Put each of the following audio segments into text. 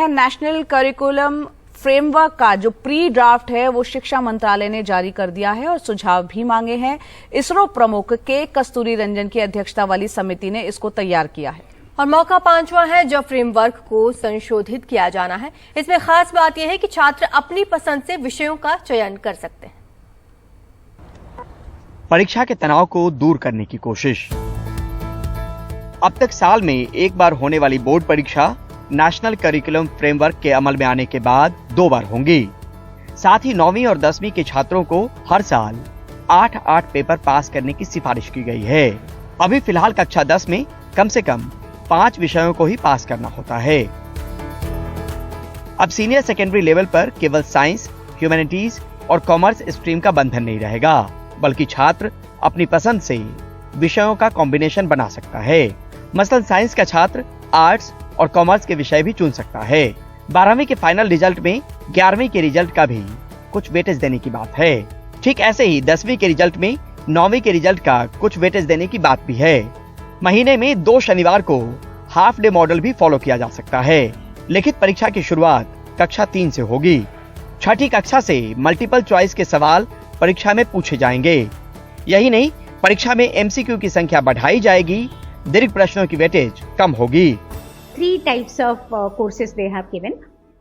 हैं national curriculum framework का जो प्री ड्राफ्ट है वो शिक्षा मंत्रालय ने जारी कर दिया है और सुझाव भी मांगे हैं। इसरो प्रमुख के कस्तूरी रंजन की अध्यक्षता वाली समिति ने इसको तैयार किया है और मौका 5वां है जब फ्रेमवर्क को संशोधित किया जाना है। इसमें खास बात यह है कि छात्र अपनी पसंद से विषयों का चयन कर सकते हैं। परीक्षा के तनाव को दूर करने की कोशिश। अब तक साल में एक बार होने वाली बोर्ड परीक्षा नेशनल करिकुलम फ्रेमवर्क के अमल में आने के बाद 2 बार होंगी। साथ ही 9वीं और 10वीं के छात्रों को हर साल 8 पेपर पास करने की सिफारिश की गई है। अभी फिलहाल कक्षा 10 में कम से कम 5 विषयों को ही पास करना होता है। अब सीनियर सेकेंडरी लेवल पर केवल साइंस, ह्यूमैनिटीज और कॉमर्स स्ट्रीम का बंधन नहीं रहेगा, बल्कि छात्र अपनी पसंद से विषयों का कॉम्बिनेशन बना सकता है। मसलन साइंस का छात्र आर्ट्स और कॉमर्स के विषय भी चुन सकता है। 12वीं के फाइनल रिजल्ट में 11वीं के रिजल्ट का भी कुछ वेटेज देने की बात है। ठीक ऐसे ही 10वीं के रिजल्ट में 9वीं के रिजल्ट का कुछ वेटेज देने की बात भी है। महीने में 2 शनिवार को हाफ डे मॉडल भी फॉलो किया जा सकता है। लिखित परीक्षा की शुरुआत कक्षा 3 से होगी। 6ठी कक्षा से मल्टीपल चॉइस के सवाल परीक्षा में पूछे जाएंगे। यही नहीं, परीक्षा में MCQ की संख्या बढ़ाई जाएगी, दीर्घ प्रश्नों की वेटेज कम होगी। 3 types of courses they have given.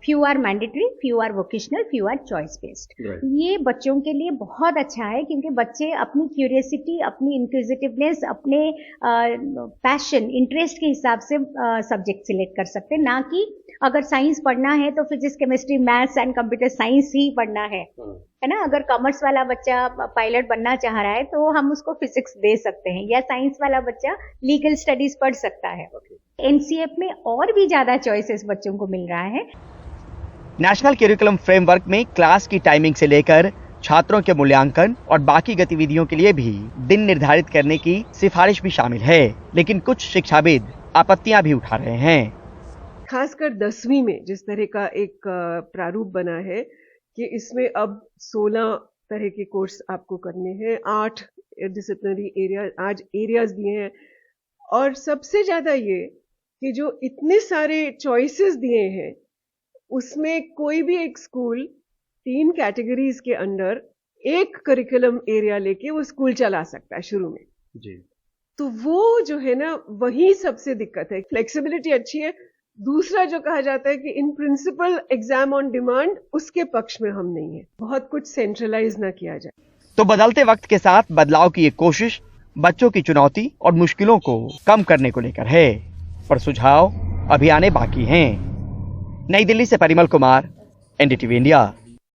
Few are mandatory, few are vocational, few are choice based. Right. ये बच्चों के लिए बहुत अच्छा है क्योंकि बच्चे अपनी क्यूरियोसिटी, अपनी इंक्विजिटिवनेस, अपने पैशन, इंटरेस्ट के हिसाब से सब्जेक्ट सिलेक्ट कर सकते हैं, ना कि अगर साइंस पढ़ना है तो physics, chemistry, maths and computer science ही पढ़ना है ना। अगर कॉमर्स वाला बच्चा पायलट बनना चाह रहा है तो हम उसको फिजिक्स दे सकते हैं, या साइंस वाला बच्चा लीगल स्टडीज पढ़ सकता है। NCF में और भी ज्यादा चॉइसेस बच्चों को मिल रहा है। नेशनल करिकुलम फ्रेमवर्क में क्लास की टाइमिंग से लेकर छात्रों के मूल्यांकन और बाकी गतिविधियों के लिए भी दिन निर्धारित करने की सिफारिश भी शामिल है, लेकिन कुछ शिक्षाविद आपत्तियां भी उठा रहे हैं। खासकर 10वीं में जिस तरह का एक प्रारूप बना है कि इसमें अब 16 तरह के कोर्स आपको करने हैं, 8 डिसिप्लिनरी एरियाज दिए हैं, और सबसे ज्यादा ये कि जो इतने सारे चॉइसेस दिए हैं उसमें कोई भी एक स्कूल 3 कैटेगरीज के अंडर एक करिकुलम एरिया लेके वो स्कूल चला सकता है शुरू में जी। तो वो जो है ना, वही सबसे दिक्कत है। फ्लेक्सिबिलिटी अच्छी है। दूसरा जो कहा जाता है कि in principle exam on demand, उसके पक्ष में हम नहीं है। बहुत कुछ सेंट्रलाइज ना किया जाए। तो बदलते वक्त के साथ बदलाव की ये कोशिश बच्चों की चुनौती और मुश्किलों को कम करने को लेकर है, पर सुझाव अभी आने बाकी हैं। नई दिल्ली से परिमल कुमार, NDTV इंडिया।